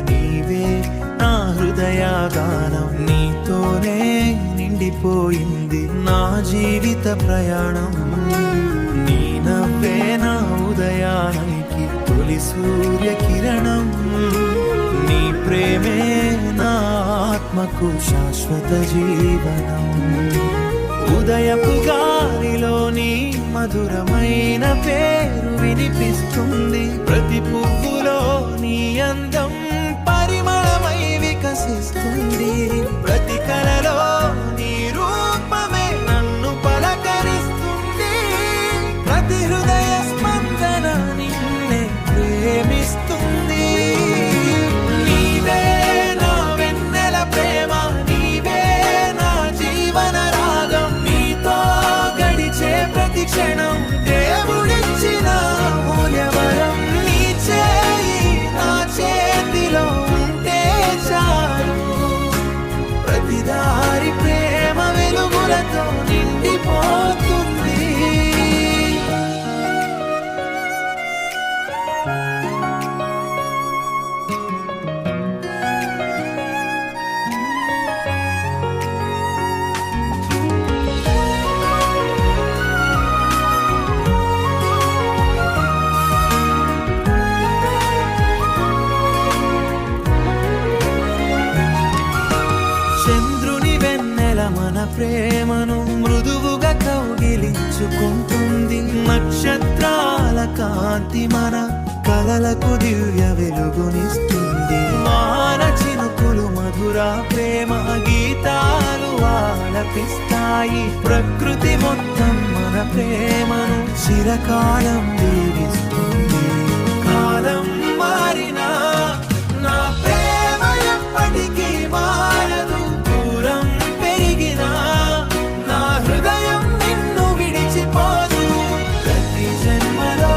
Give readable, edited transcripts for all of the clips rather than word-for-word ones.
నీవే నా హృదయగానం, నీతోనే నిండిపోయింది నా జీవిత ప్రయాణం. నీ నవ్వే నా ఉదయానికి తొలి సూర్యకిరణం, నీ ప్రేమే నా ఆత్మకు శాశ్వత జీవనం. ఉదయపు గాలిలోని మధురమైన పేరు వినిపిస్తుంది, ప్రతి పువ్వులో నీ అందం పరిమళమై వికసిస్తుంది. ప్రతి కలలో నీ రూపమే నన్ను పలకరిస్తుంది, ప్రతి హృదయ స్పందన నిన్నే ప్రేమిస్తుంది. నీవే నా వెన్నెల ప్రేమ, నీవే నా జీవన రాగం, నీతో గడిచే ప్రతి క్షణం దేవుడిచ్చిన మూల్యవరం. నీ చేయి నా చేతిలో ఉంటే చాలు, ప్రతి దారి ప్రేమ వెలుగులతో నిండిపోతుంది. చంద్రుని వెన్నెల మన ప్రేమను మృదువుగా కౌగిలించుకుంటుంది, నక్షత్రాల కాంతి మన కలలకు దివ్య వెలుగునిస్తుంది. వాన చినుకులు మధుర ప్రేమ గీతాలు ఆలపిస్తాయి, ప్రకృతి మొత్తం మన ప్రేమను చిరకాలం దీవిస్తుంది. కాలం మారినా నా ప్రేమ ఎప్పటికీ మారదు, దూరం పెరిగినా నా హృదయం నిన్ను విడిచిపోదు. ప్రతి జన్మలో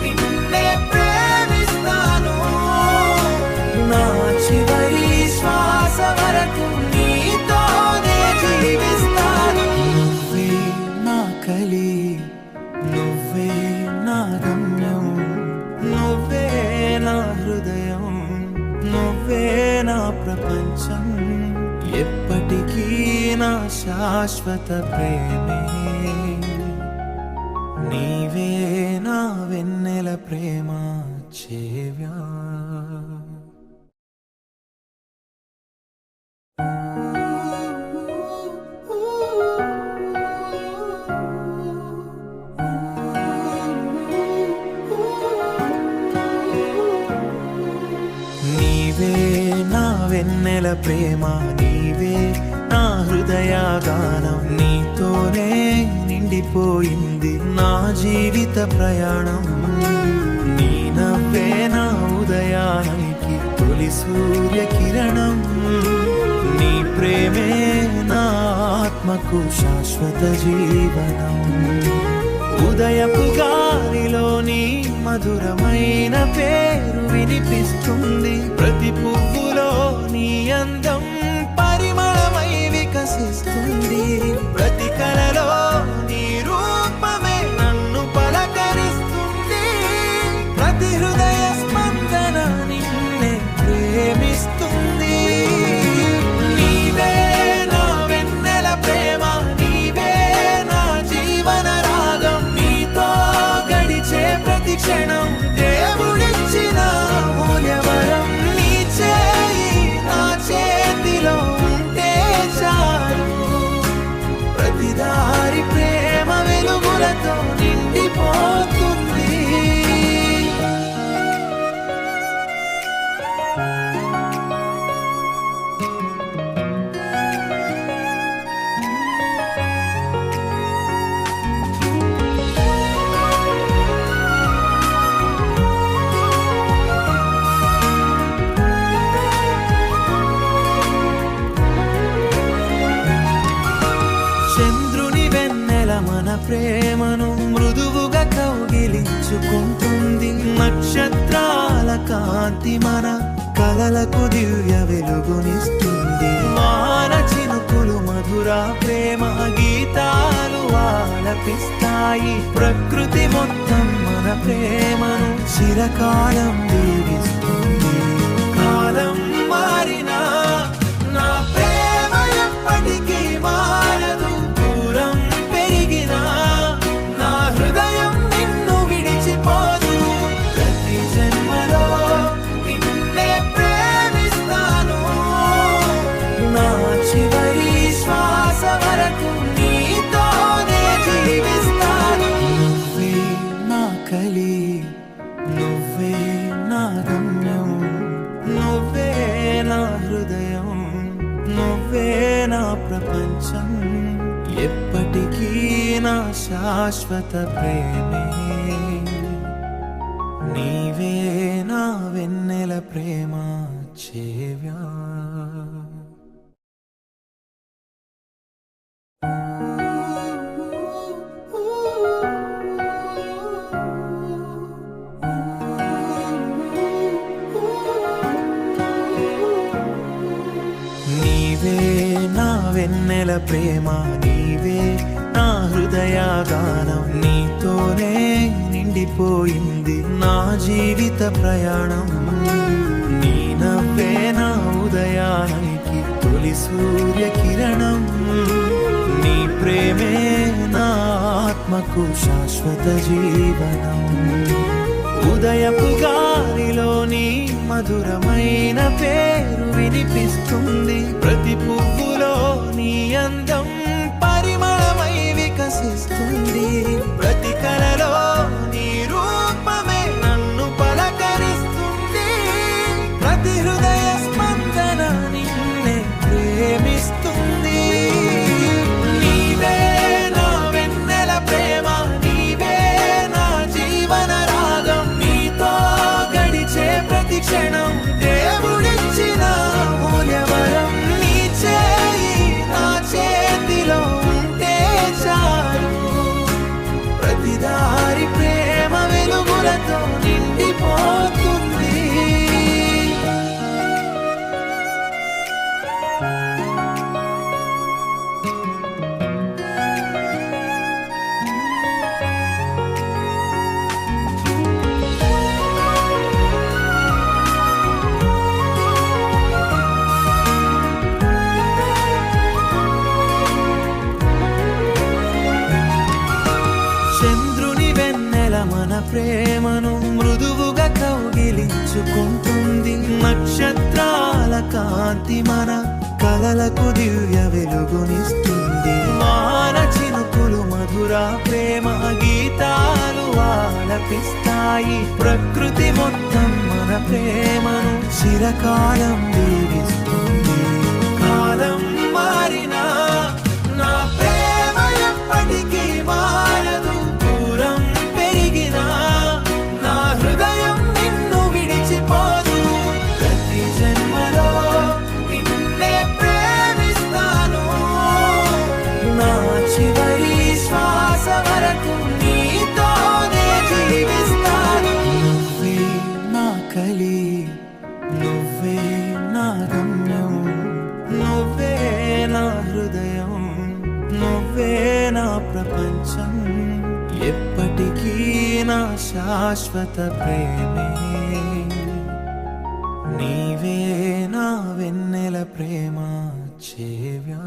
నిన్నే ప్రేమిస్తాను, నా చివరి శ్వాస వరకు నీతోనే జీవిస్తాను. నువ్వే నా కలి, నువ్వే నా గమ్యం, నువ్వే నా హృదయం, నువ్వే నా ప్రపంచం, ఎప్పటికీ నా శాశ్వత ప్రేమే. నీవే నా వెన్నెల ప్రేమ చేవ్యా. నీవే నా వెన్నెల ప్రేమ, నీవే నా హృదయగానం, నీతోనే నిండిపోయింది నా జీవిత ప్రయాణం. నీ నవ్వే నా ఉదయానికి తొలి సూర్యకిరణం, నీ ప్రేమే నా ఆత్మకు శాశ్వత జీవనం. ఉదయపు గాలిలోని మధురమైన పేరు వినిపిస్తుంది, ప్రతి పువ్వులో నీ అందం పరిమళమై వికసిస్తుంది. ప్రతి కలలో నీ రూపమే నన్ను పలకరిస్తుంది, ప్రతి హృదయ స్పందన నిన్నే ప్రేమిస్తుంది. నీవే నా వెన్నెల ప్రేమ, నీవే నా జీవన రాగం, నీతో గడిచే ప్రతి క్షణం దేవుడిచ్చిన మూల్యవరం. నీ చేయి నా చేతిలో ఉంటే చాలు, ప్రతి దారి ప్రేమ వెలుగులతో నిండిపోతుంది. చంద్రుని వెన్నెల మన ప్రేమను మృదువుగా కౌగిలించుకుంటుంది, నక్షత్రాల కాంతి మన కలలకు దివ్య వెలుగునిస్తుంది. వాన చినుకులు మధుర ప్రేమ గీతాలు ఆలపిస్తాయి, ప్రకృతి మొత్తం మన ప్రేమను చిరకాలం దీవిస్తుంది. ప్రపంచం ఎప్పటికీ నా శాశ్వత ప్రేమే నీవే నా వెన్నెల ప్రేమ చేవ్యా నీవే నా వెన్నెల ప్రేమ నీవే నా హృదయగానం నీతోనే నిండిపోయింది నా జీవిత ప్రయాణం నీ నవ్వే నా ఉదయానికి తొలి సూర్య కిరణం నీ ప్రేమే నా ఆత్మకు శాశ్వత జీవనం ఉదయపు గాలిలోని మధురమైన పేరు వినిపిస్తుంది ప్రతి పువ్వులో నీ అందం పరిమళమై వికసిస్తుంది ప్రతి కలలో నీ రూపమే నన్ను పలకరిస్తుంది ప్రతి హృదయ స్పందన నిన్నే ప్రేమిస్తుంది నీవే నా వెన్నెల ప్రేమ నీవే నా జీవన రాగం నీతో గడిచే ప్రతి క్షణం దేవుడిచ్చిన మూల్యవరం నీ చేయి నా చేతిలో ఉంటే చాలు ప్రతి దారి ప్రేమ వెలుగులతో నిండిపోతుంది చంద్రుని వెన్నెల మన ప్రేమను మృదువుగా కౌగిలించుకుంటుంది నక్షత్రాల కాంతి మన కలలకు దివ్య వెలుగునిస్తుంది వాన చినుకులు మధుర ప్రేమ గీతాలు ఆలపిస్తాయి ప్రకృతి మొత్తం మన ప్రేమను చిరకాలం దీవిస్తుంది కాలం మారినా నా ప్రేమ ఎప్పటికీ మారదు దూరం పెరిగినా నా హృదయం నిన్ను విడిచిపోదు ప్రతి జన్మలో నిన్నే ప్రేమిస్తాను నా చివరి శ్వాస వరకు నీతోనే జీవిస్తాను నువ్వే నా కలి నువ్వే నా గమ్యం నువ్వే నా హృదయం నువ్వే నా ప్రపంచం ఎప్పటికీ నా శాశ్వత ప్రేమే నీవే నా వెన్నెల ప్రేమ చేవ్యా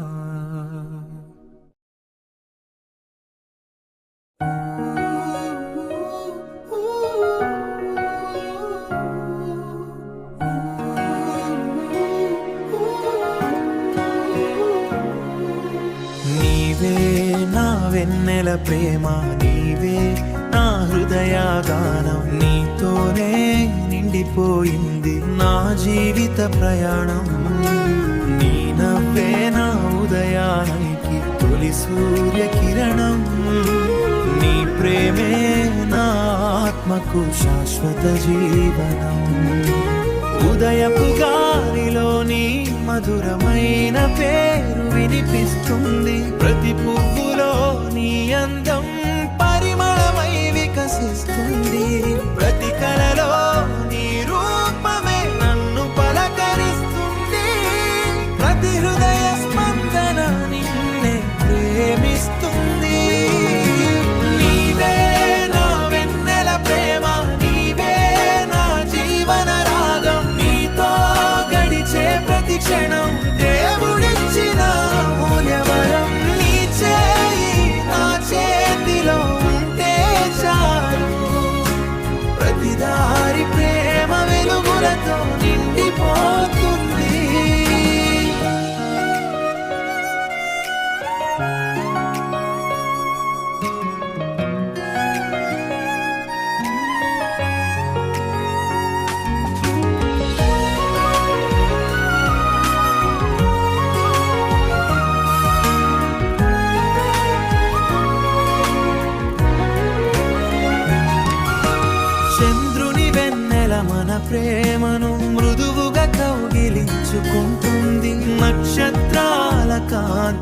నీవే నా వెన్నెల ప్రేమ నీవే నా హృదయగానం నీతోనే నిండిపోయింది నా జీవిత ప్రయాణం నీ నవ్వే నా ఉదయానికి తొలి సూర్య కిరణం నీ ప్రేమే నా ఆత్మకు శాశ్వత జీవనం ఉదయపు గాలిలోని మధురమైన పేరు వినిపిస్తుంది ప్రతి పువ్వులో నీ అందం పరిమళమై వికసిస్తుంది ప్రతి కలలో నీ రూపమే నన్ను పలకరిస్తుంది ప్రతి హృదయ స్పందన నిన్నే ప్రేమిస్తుంది నీవే నా వెన్నెల ప్రేమ నీవే నా జీవన రాగం నీతో గడిచే ప్రతి క్షణం దేవుడిచ్చిన మూల్యవరం నీ చేయి నా చేతిలో ఉంటే చాలు ప్రతి దారి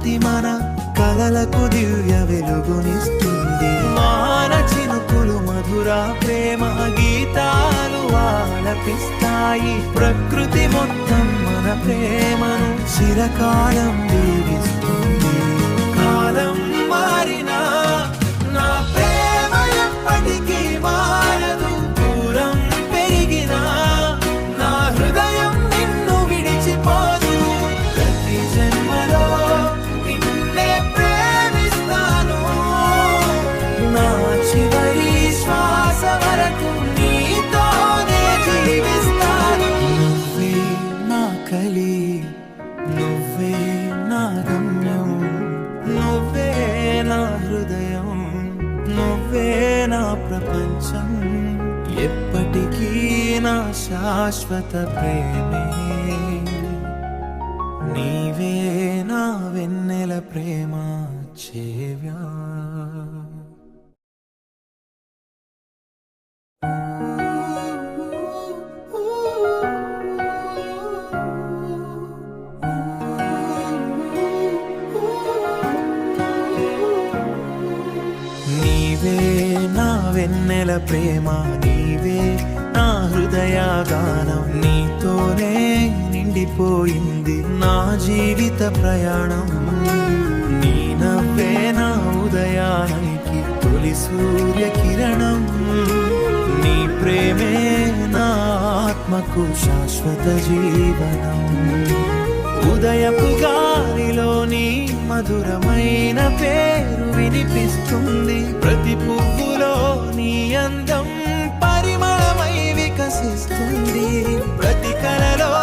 కాంతి మన కలలకు దివ్య వెలుగునిస్తుంది. వాన చినుకులు మధుర ప్రేమ గీతాలు ఆలపిస్తాయి. ప్రకృతి మొత్తం మన ప్రేమను చిరకాలం దీవిస్తుంది. కాలం మారినా నా ప్రేమ ఎప్పటికీ మారదు. దూరం పెరిగినా నా హృదయం నిన్ను విడిచిపోదు. ప్రతి జన్మలో నిన్నే ప్రేమిస్తాను. నా చివరి శ్వాస వరకు నీతోనే జీవిస్తాను. నువ్వే నా కలి, నువ్వే నా గమ్యం, నువ్వే నా హృదయం, నువ్వే నా ప్రపంచం. ఎప్పటికీ నా శాశ్వత ప్రేమే. నీవే నా వెన్నెల ప్రేమ చేవ్యా. నీవే నా వెన్నెల ప్రేమ, నీవే నా హృదయగానం. నీతోనే నిండిపోయింది నా జీవిత ప్రయాణం. నీ నవ్వే నా ఉదయానికి తొలి సూర్య కిరణం. నీ ప్రేమే నా ఆత్మకు శాశ్వత జీవనం. ఉదయపు గాలిలో నీ మధురమైన పేరు వినిపిస్తుంది. ప్రతి పువ్వులో నీ అందం పరిమళమై వికసిస్తుంది. ప్రతి కలలో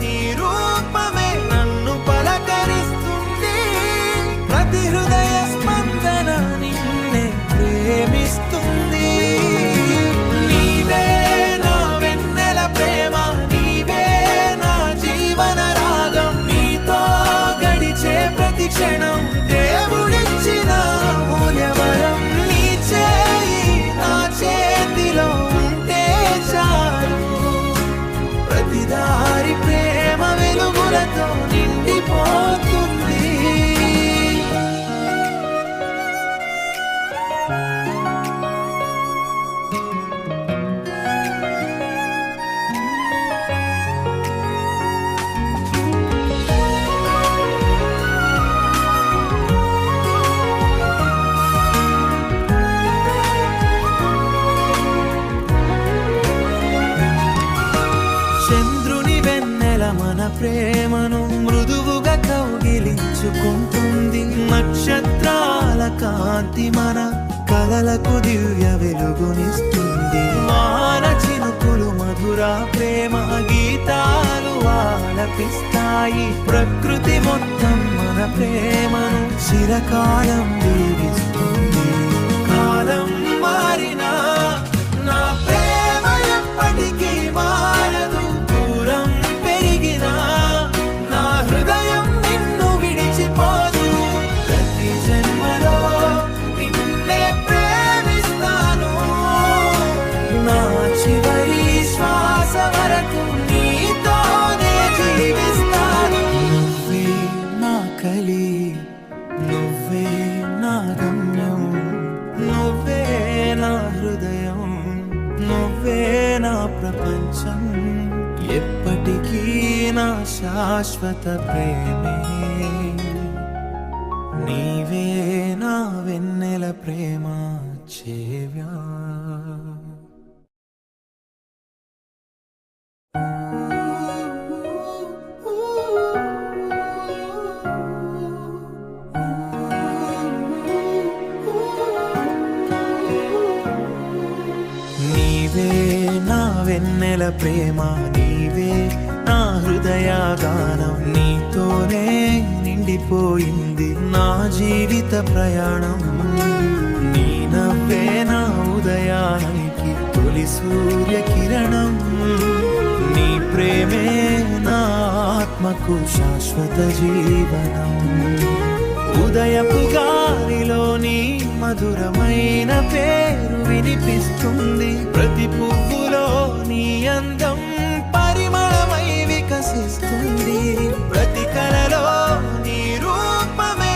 నీ రూపమే నన్ను పలకరిస్తుంది. ప్రతి హృదయ స్పందన నిన్నే ప్రేమిస్తుంది. నీవే నా వెన్నెల ప్రేమ, నీవే నా జీవన రాగం. నీతో గడిచే ప్రతి క్షణం దేవుడిచ్చిన మూల్యవరం. నీ చేయి నా చేతిలో ఉంటే చాలు. ప్రతి దారి ప్రేమ వెలుగులతో నిండిపోతుంది. చంద్రుని వెన్నెల మన ప్రేమను మృదువుగా కౌగిలించుకుంటుంది. నక్షత్రాల కాంతి మన కలలకు దివ్య వెలుగునిస్తుంది. వాన చినుకులు మధుర ప్రేమ గీతాలు ఆలపిస్తాయి. ప్రకృతి మొత్తం మన ప్రేమను చిరకాలం దీవిస్తుంది. కాలం మారినా నా ప్రేమ ఎప్పటికీ మారదు. దూరం పెరిగినా నా హృదయం నిన్ను విడిచిపోదు. ప్రతి జన్మలో నిన్నే ప్రేమిస్తాను. నా చివరి శ్వాస వరకు నీతోనే జీవిస్తాను. నువ్వే నా కలి, నువ్వే నా గమ్యం, నువ్వే నా హృదయం, నువ్వే నా ప్రపంచం. ఎప్పటికీ నా శాశ్వత ప్రేమే. నీవే నా వెన్నెల ప్రేమ చేవ్యా. నీవే నా వెన్నెల ప్రేమ, నీవే నా హృదయగానం. నీతోనే నిండిపోయింది నా జీవిత ప్రయాణం. నీ నవ్వే నా ఉదయానికి తొలి సూర్య కిరణం. నీ ప్రేమే నా ఆత్మకు శాశ్వత జీవనం. ఉదయపు గాలిలో నీ మధురమైన పేరు వినిపిస్తుంది. ప్రతి పువ్వులో నీ అందం పరిమళమై వికసిస్తుంది. ప్రతి కలలో నీ రూపమే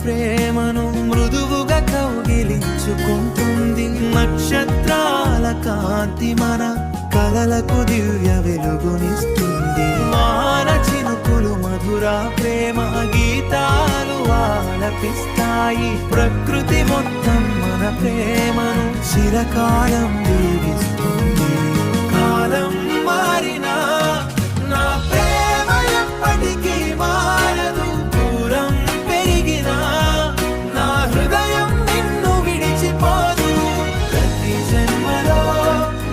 ప్రేమను మృదువుగా కౌగిలించుకుంటుంది. నక్షత్రాల కాంతి మన కలలకు దివ్య వెలుగునిస్తుంది. వాన చినుకులు మధుర ప్రేమ గీతాలు ఆలపిస్తాయి. ప్రకృతి మొత్తం మన ప్రేమను చిరకాలం దీవిస్తుంది. కాలం మారినా నా ప్రేమ ఎప్పటికీ మారదు. దూరం పెరిగినా నా హృదయం నిన్ను విడిచిపోదు. ప్రతి జన్మలో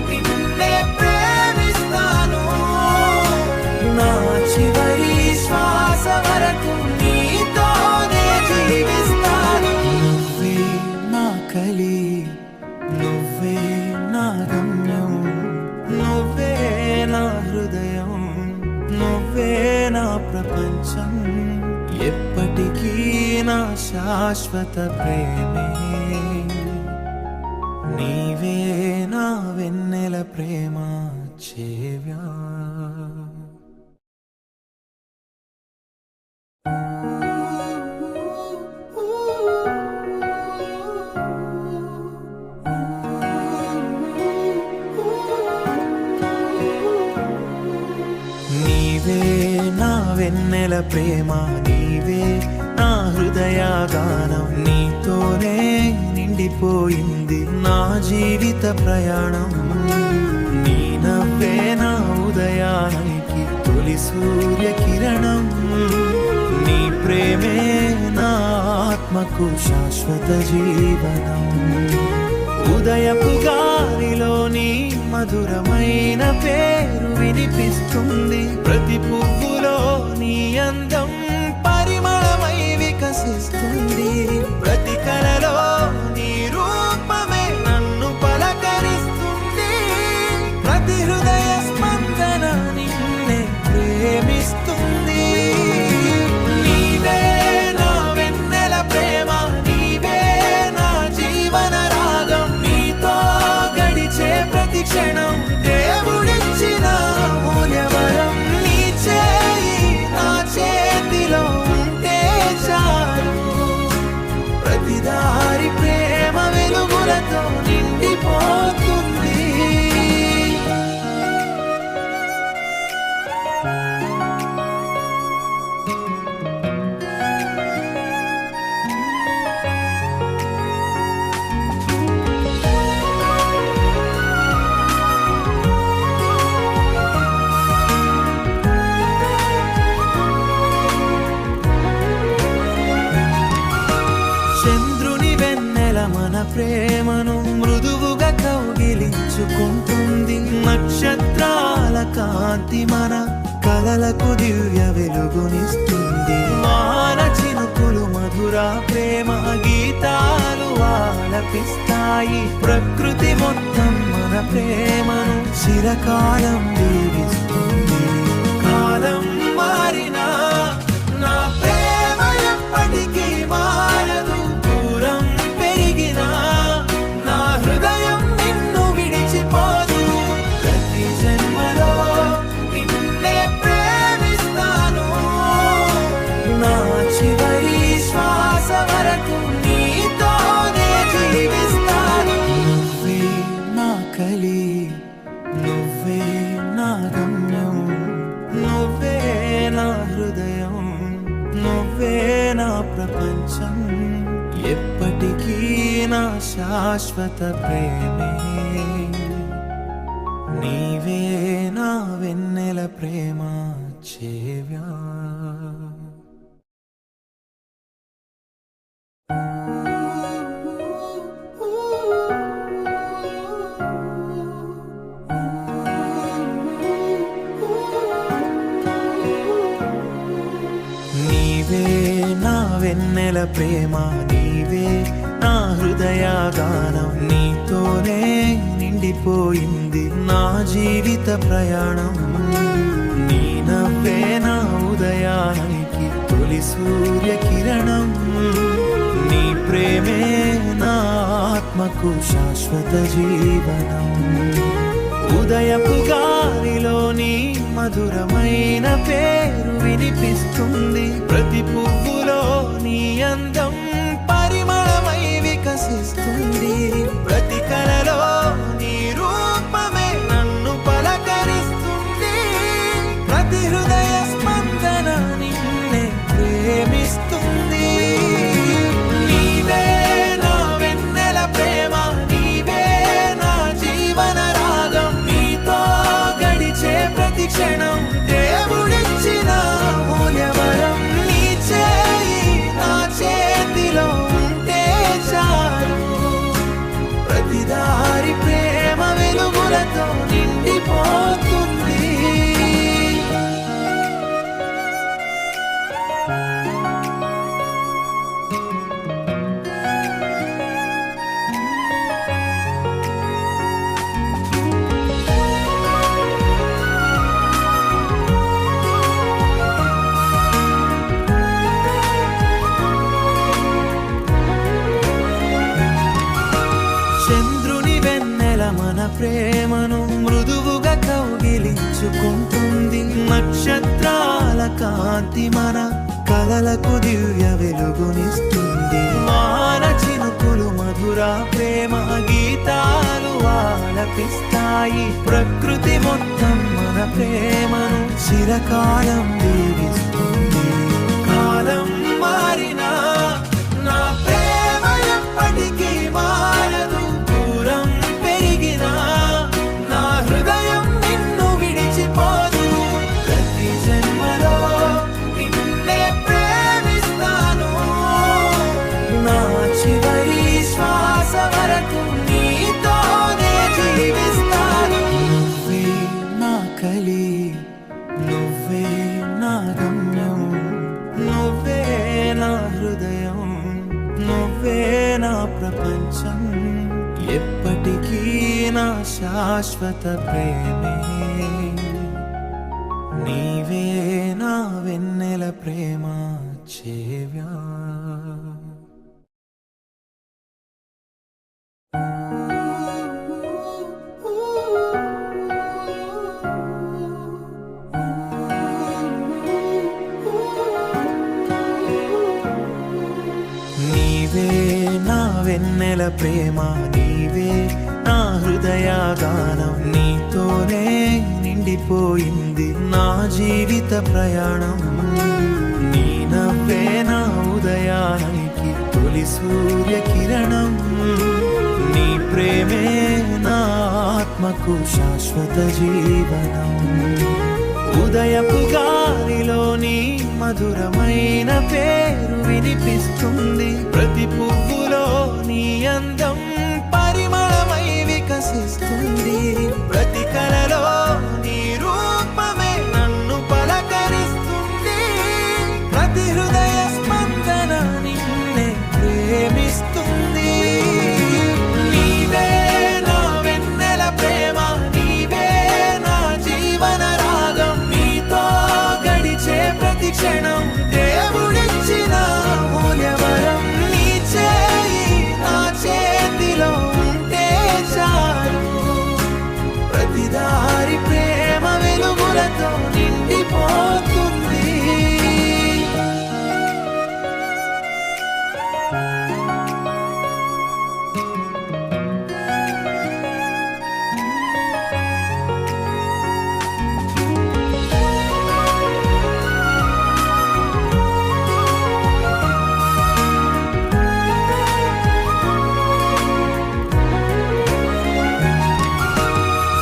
నిన్నే ప్రేమిస్తాను. నా చివరి శ్వాస వరకు నీతోనే జీవిస్తాను. నువ్వే నా కలి, నువ్వే నా గమ్యం, నువ్వే నా హృదయం, నువ్వే నా ప్రపంచం. ఎప్పటికీ నా శాశ్వత ప్రేమే. నీవే నా వెన్నెల ప్రేమ చేవ్యా. నీవే నా వెన్నెల ప్రేమ, నీవే నా హృదయగానం. నీతోనే నిండిపోయింది నా జీవిత ప్రయాణం. నీ నవ్వే నా ఉదయానికి తొలి సూర్య కిరణం. నీ ప్రేమే నా ఆత్మకు శాశ్వత జీవనం. ఉదయపు గాలిలో నీ మధురమైన పేరు వినిపిస్తుంది. ప్రతి పువ్వులో నీ అందం పరిమళమై వికసిస్తుంది. ప్రతి కలలో నీ రూపమే నన్ను పలకరిస్తుంది. ప్రతి హృదయ స్పందన నిన్నే ప్రేమిస్తుంది. నీవే నా వెన్నెల ప్రేమ, నీవే నా జీవన రాగం. నీతో గడిచే ప్రతి క్షణం దేవుడిచ్చిన మూల్యవరం. నీ చేయి నా చేతిలో ఉంటే చాలు. ప్రతి దారి ప్రేమ వెలుగులతో నిండిపోతుంది. చంద్రుని వెన్నెల మన ప్రేమను మృదువుగా కౌగిలించుకుంటుంది. నక్షత్రాల కాంతి మన కలలకు దివ్య వెలుగునిస్తుంది. వాన చినుకులు మధుర ప్రేమ గీతాలు ఆలపిస్తాయి. ప్రకృతి మొత్తం మన ప్రేమను చిరకాలం దీవిస్తుంది. కాలం మారినా నా ప్రేమ ఎప్పటికీ మారదు. దూరం పెరిగినా నా హృదయం నిన్ను విడిచిపోదు. ప్రతి జన్మలో నిన్నే ప్రేమిస్తాను. నా చివరి శ్వాస వరకు నీతోనే జీవిస్తాను. నువ్వే నా కలి, నువ్వే నా గమ్యం, నువ్వే నా హృదయం, నువ్వే నా ప్రపంచం. ఎప్పటికీ నా శాశ్వత ప్రేమే. నీవే నా వెన్నెల ప్రేమ చేవ్యా. నీవే నా వెన్నెల ప్రేమ, నీవే నా హృదయగానం. నీతోనే నిండిపోయింది నా జీవిత ప్రయాణం. నీ నవ్వే నా ఉదయానికి తొలి సూర్య కిరణం. నీ ప్రేమే నా ఆత్మకు శాశ్వత జీవనం. ఉదయపు గాలిలో నీ మధురమైన పేరు వినిపిస్తుంది. ప్రతి పువ్వులో నీ అందం పరిమళమై వికసిస్తుంది. ప్రతి కలలో నీ రూపమే నన్ను పలకరిస్తుంది. ప్రతి హృదయ స్పందన నిన్నే ప్రేమిస్తుంది. నీవే నా వెన్నెల ప్రేమ, నీవే నా జీవన రాగం. నీతో గడిచే ప్రతి క్షణం దేవుడిచ్చిన మూల్యవరం. నీ చేయి నా చేతిలో ఉంటే చాలు. ప్రతి దారి ప్రేమ వెలుగులతో నిండిపోతుంది. చంద్రుని వెన్నెల మన ప్రేమను మృదువుగా కౌగిలించుకుంటుంది. నక్షత్రాల కాంతి మన కలలకు దివ్య వెలుగునిస్తుంది. వాన చినుకులు మధుర ప్రేమ గీతాలు ఆలపిస్తాయి. ప్రకృతి మొత్తం మన ప్రేమను చిరకాలం దీవిస్తుంది. కాలం మారినా నా ప్రేమ ఎప్పటికీ మారదు. దూరం పెరిగినా నా హృదయం నిన్ను విడిచిపోదు. ప్రతి జన్మలో నిన్నే ప్రేమిస్తాను. నా చివరి శ్వాస వరకు నీతోనే జీవిస్తాను. నువ్వే నా కలి, నువ్వే నా గమ్యం. నువ్వే నా హృదయం, నువ్వే నా ప్రపంచం. ఎప్పటికీ నా శాశ్వత ప్రేమే. నీవే నా వెన్నెల ప్రేమ చేవ్యా. నీవే నా వెన్నెల ప్రేమ, నీవే నా హృదయ గానం. నీతోనే నిండిపోయింది నా జీవిత ప్రయాణం. నీ నవ్వే నా ఉదయానికి తొలి సూర్య కిరణం. నీ ప్రేమే నా ఆత్మకు శాశ్వత జీవనం. ఉదయపు గాలిలో నీ మధురమైన పేరు వినిపిస్తుంది. ప్రతి పువ్వులో నీ అందం పరిమళమై వికసిస్తుంది. ప్రతి కలలో నీ రూపమే నన్ను పలకరిస్తుంది. ప్రతి హృదయ స్పందన నిన్నే ప్రేమిస్తుంది. నీవే నా వెన్నెల ప్రేమ, నీవే నా జీవన రాగం. నీతో గడిచే ప్రతి క్షణం దేవుడిచ్చిన మూల్యవరం. నీ చేయి నా చేతిలో ఉంటే చాలు. ప్రతి దారి ప్రేమ వెలుగులతో నిండిపోతుంది.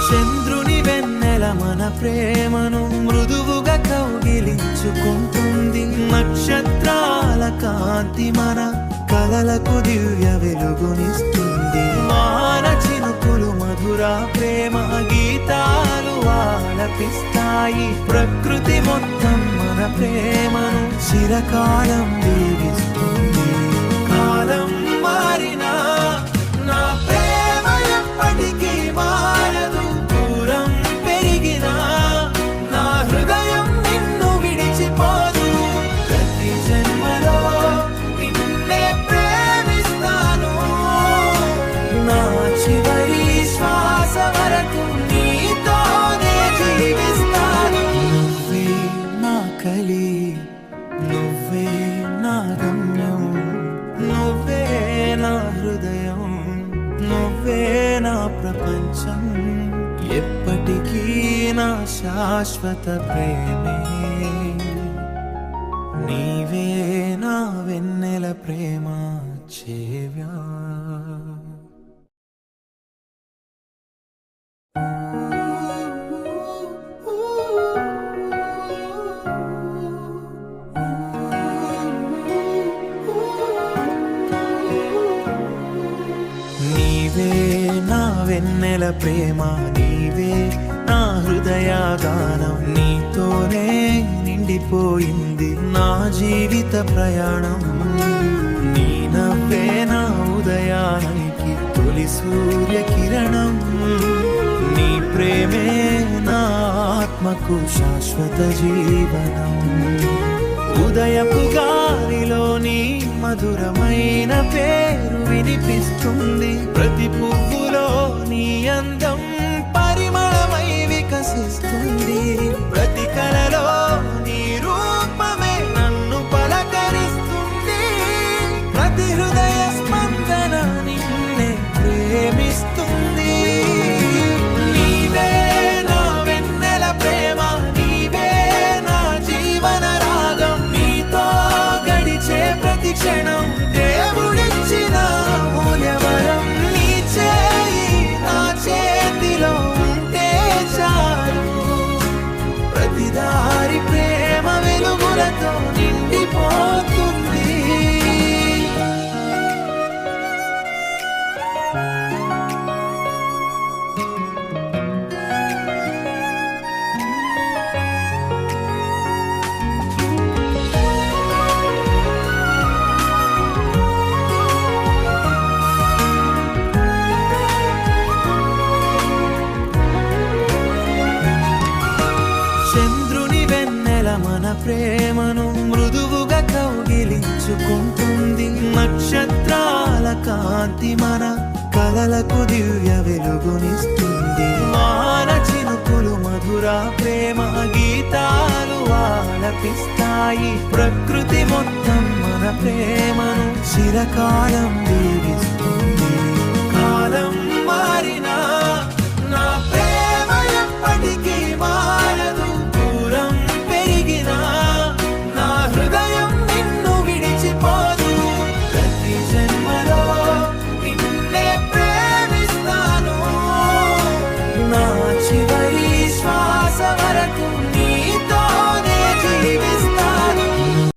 చంద్రుని వెన్నెల మన ప్రేమను మృదువుగా కౌగిలించుకుంటుంది. నక్షత్రాల కాంతి మన కలలకు దివ్య వెలుగునిస్తుంది. వాన చినుకులు మధుర ప్రేమ గీతాలు ఆలపిస్తాయి. ప్రకృతి మొత్తం మన ప్రేమను చిరకాలం దీవిస్తుంది. కాలం మారినా నా ప్రేమ ఎప్పటికీ మారదు. దూరం పెరిగినా నా హృదయం నిన్ను విడిచిపోదు. ప్రతి జన్మలో నిన్నే ప్రేమిస్తాను. నా చివరి శ్వాస వరకు నీతోనే జీవిస్తాను. నువ్వే నా కలి, నువ్వే నా గమ్యం. శాశ్వత ప్రేమే నీవే నా వెన్నెల ప్రేమ చేవ్యా నీవే నా వెన్నెల ప్రేమ నీవే నా హృదయగానం నీతోనే నిండిపోయింది నా జీవిత ప్రయాణం నీ నవ్వే నా ఉదయానికి తొలి సూర్య కిరణం నీ ప్రేమే నా ఆత్మకు శాశ్వత జీవనం ఉదయపు గాలిలోని మధురమైన పేరు వినిపిస్తుంది ప్రతి పువ్వులో నీ అందం పరిమళమై వికసిస్తుంది ప్రతి కలలో నీ రూపమే నన్ను పలకరిస్తుంది ప్రతి హృదయ స్పందన నిన్నే ప్రేమిస్తుంది నీవే నా వెన్నెల ప్రేమ నీవే నా జీవన రాగం నీతో గడిచే ప్రతి క్షణం దేవుడిచ్చిన మూల్యవరం నీ చేయి నా చేతిలో ఉంటే చాలు ప్రతి దారి ప్రేమ వెలుగులతో నిండిపోతుంది చంద్రుని వెన్నెల మన ప్రేమను మృదువుగా కౌగిలించుకుంటుంది నక్షత్రాల కాంతి మన కలలకు దివ్య వెలుగునిస్తుంది వాన చినుకులు మధుర ప్రేమ గీతాలు ఆలపిస్తాయి ప్రకృతి మొత్తం మన ప్రేమను చిరకాలం దీవిస్తుంది కాలం మారిన